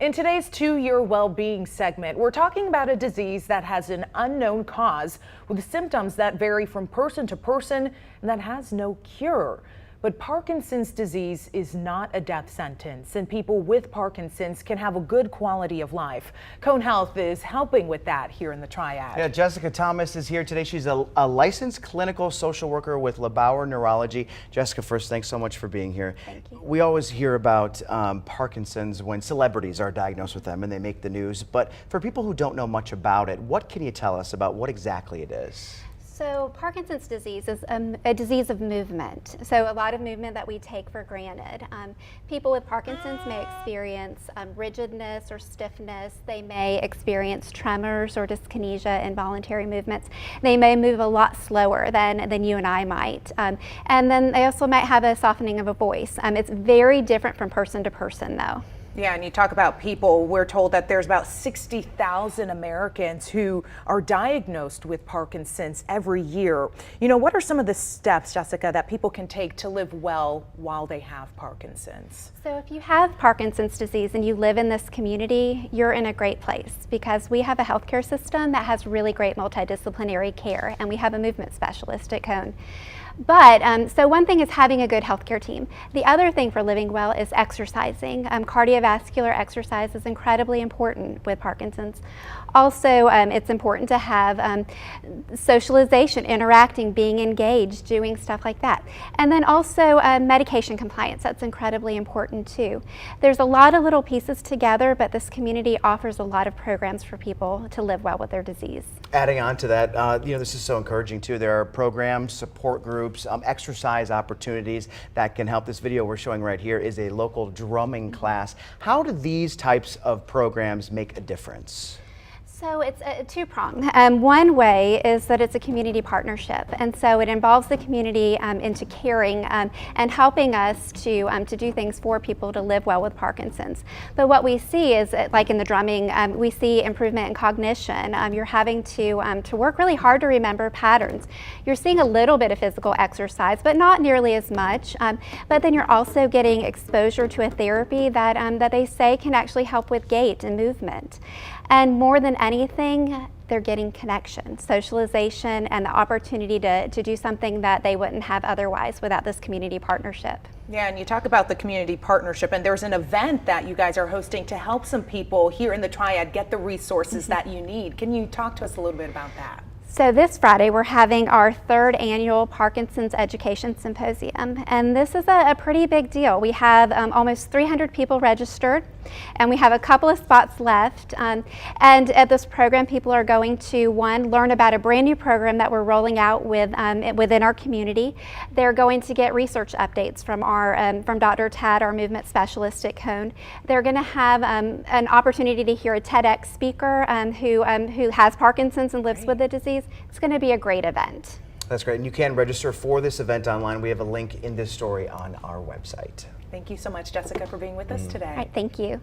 In today's 2-Year Well-Being segment, we're talking about a disease that has an unknown cause with symptoms that vary from person to person and that has no cure. But Parkinson's disease is not a death sentence, and people with Parkinson's can have a good quality of life. Cone Health is helping with that here in the Triad. Yeah, Jessica Thomas is here today. She's a licensed clinical social worker with LeBauer Neurology. Jessica, first, thanks so much for being here. Thank you. We always hear about Parkinson's when celebrities are diagnosed with them and they make the news. But for people who don't know much about it, what can you tell us about what exactly it is? So Parkinson's disease is a disease of movement. So a lot of movement that we take for granted. People with Parkinson's may experience rigidness or stiffness. They may experience tremors or dyskinesia, involuntary movements. They may move a lot slower than you and I might. And then they also might have a softening of a voice. It's very different from person to person though. Yeah, and you talk about people, we're told that there's about 60,000 Americans who are diagnosed with Parkinson's every year. You know, what are some of the steps, Jessica, that people can take to live well while they have Parkinson's? So if you have Parkinson's disease and you live in this community, you're in a great place because we have a healthcare system that has really great multidisciplinary care, and we have a movement specialist at Cone. But so one thing is having a good healthcare team. The other thing for living well is exercising. Cardiovascular exercise is incredibly important with Parkinson's. Also, it's important to have socialization, interacting, being engaged, doing stuff like that. And then also medication compliance, that's incredibly important too. There's a lot of little pieces together, but this community offers a lot of programs for people to live well with their disease. Adding on to that, you know, this is so encouraging too. There are programs, support groups, exercise opportunities that can help. This video we're showing right here is a local drumming class. How do these types of programs make a difference? So it's two-pronged. One way is that it's a community partnership, and so it involves the community into caring and helping us to do things for people to live well with Parkinson's. But what we see is, like in the drumming, we see improvement in cognition. You're having to work really hard to remember patterns. You're seeing a little bit of physical exercise, but not nearly as much. But then you're also getting exposure to a therapy that they say can actually help with gait and movement. And more than anything, they're getting connection, socialization, and the opportunity to do something that they wouldn't have otherwise without this community partnership. Yeah, and you talk about the community partnership, and there's an event that you guys are hosting to help some people here in the Triad get the resources that you need. Can you talk to us a little bit about that? So this Friday, we're having our 3rd annual Parkinson's Education Symposium, and this is a pretty big deal. We have almost 300 people registered, and we have a couple of spots left. And at this program, people are going to, one, learn about a brand new program that we're rolling out within our community. They're going to get research updates from Dr. Tad, our movement specialist at Cone. They're going to have an opportunity to hear a TEDx speaker who has Parkinson's and lives with the disease. It's going to be a great event. That's great. And you can register for this event online. We have a link in this story on our website. Thank you so much, Jessica, for being with us today. All right, thank you.